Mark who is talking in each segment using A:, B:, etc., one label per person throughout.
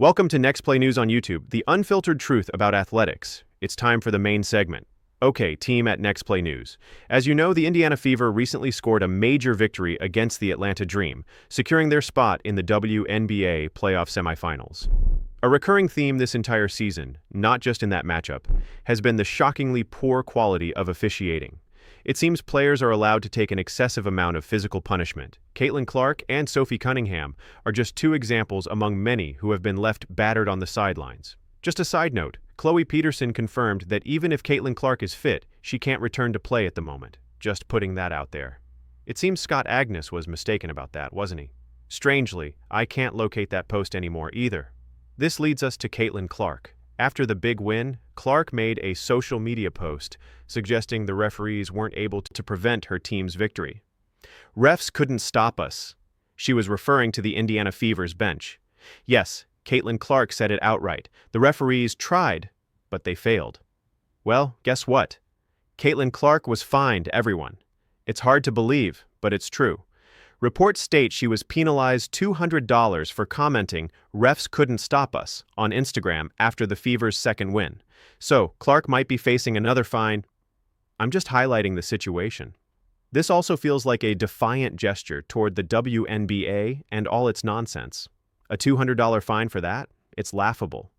A: Welcome to Next Play News on YouTube, the unfiltered truth about athletics. It's time for the main segment. Okay, team at Next Play News. As you know, the Indiana Fever recently scored a major victory against the Atlanta Dream, securing their spot in the WNBA playoff semifinals. A recurring theme this entire season, not just in that matchup, has been the shockingly poor quality of officiating. It seems players are allowed to take an excessive amount of physical punishment. Caitlin Clark and Sophie Cunningham are just two examples among many who have been left battered on the sidelines. Just a side note, Chloe Peterson confirmed that even if Caitlin Clark is fit, she can't return to play at the moment. Just putting that out there. It seems Scott Agnes was mistaken about that, wasn't he? Strangely, I can't locate that post anymore either. This leads us to Caitlin Clark. After the big win, Clark made a social media post suggesting the referees weren't able to prevent her team's victory. "Refs couldn't stop us." She was referring to the Indiana Fever's bench. Yes, Caitlin Clark said it outright. The referees tried, but they failed. Well, guess what? Caitlin Clark was fined, everyone. It's hard to believe, but it's true. Reports state she was penalized $200 for commenting "refs couldn't stop us" on Instagram after the Fever's second win. So, Clark might be facing another fine. I'm just highlighting the situation. This also feels like a defiant gesture toward the WNBA and all its nonsense. A $200 fine for that? It's laughable.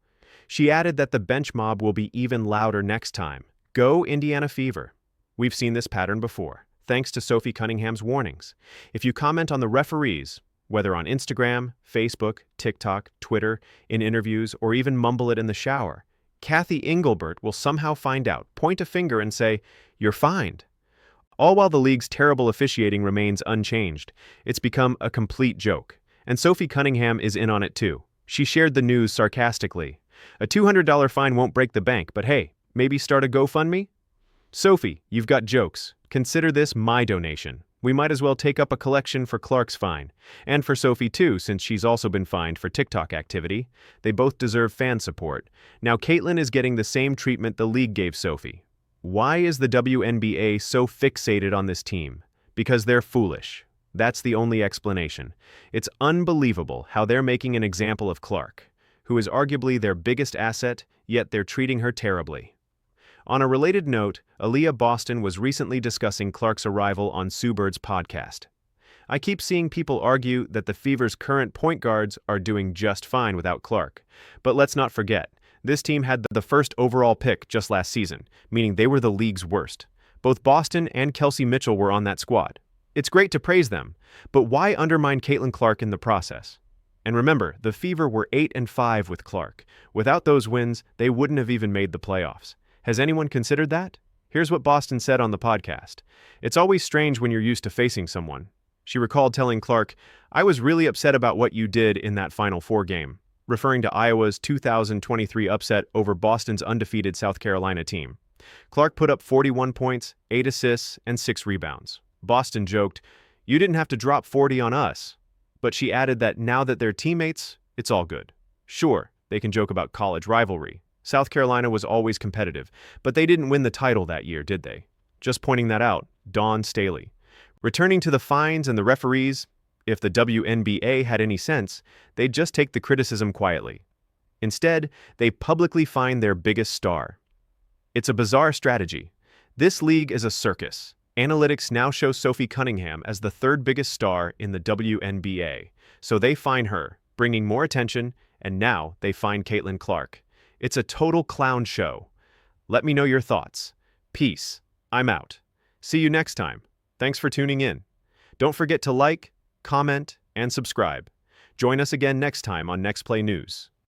A: She added that the bench mob will be even louder next time. Go Indiana Fever. We've seen this pattern before, thanks to Sophie Cunningham's warnings. If you comment on the referees, whether on Instagram, Facebook, TikTok, Twitter, in interviews, or even mumble it in the shower, Kathy Engelbert will somehow find out, point a finger and say, "You're fined." All while the league's terrible officiating remains unchanged. It's become a complete joke. And Sophie Cunningham is in on it too. She shared the news sarcastically. A $200 fine won't break the bank, but hey, maybe start a GoFundMe? Sophie, you've got jokes. Consider this my donation. We might as well take up a collection for Clark's fine. And for Sophie too, since she's also been fined for TikTok activity. They both deserve fan support. Now Caitlin is getting the same treatment the league gave Sophie. Why is the WNBA so fixated on this team? Because they're foolish. That's the only explanation. It's unbelievable how they're making an example of Clark, who is arguably their biggest asset, yet they're treating her terribly. On a related note, Aaliyah Boston was recently discussing Clark's arrival on Sue Bird's podcast. "I keep seeing people argue that the Fever's current point guards are doing just fine without Clark. But let's not forget, this team had the first overall pick just last season, meaning they were the league's worst. Both Boston and Kelsey Mitchell were on that squad. It's great to praise them, but why undermine Caitlin Clark in the process? And remember, the Fever were 8-5 with Clark. Without those wins, they wouldn't have even made the playoffs. Has anyone considered that? Here's what Boston said on the podcast. "It's always strange when you're used to facing someone." She recalled telling Clark, "I was really upset about what you did in that Final Four game," referring to Iowa's 2023 upset over Boston's undefeated South Carolina team. Clark put up 41 points, 8 assists, and 6 rebounds. Boston joked, "You didn't have to drop 40 on us." But she added that now that they're teammates, it's all good. Sure, they can joke about college rivalry. South Carolina was always competitive, but they didn't win the title that year, did they? Just pointing that out, Dawn Staley. Returning to the fines and the referees, if the WNBA had any sense, they'd just take the criticism quietly. Instead, they publicly fine their biggest star. It's a bizarre strategy. This league is a circus. Analytics now show Sophie Cunningham as the third biggest star in the WNBA, so they fine her, bringing more attention, and now they fine Caitlin Clark. It's a total clown show. Let me know your thoughts. Peace. I'm out. See you next time. Thanks for tuning in. Don't forget to like, comment, and subscribe. Join us again next time on Next Play News.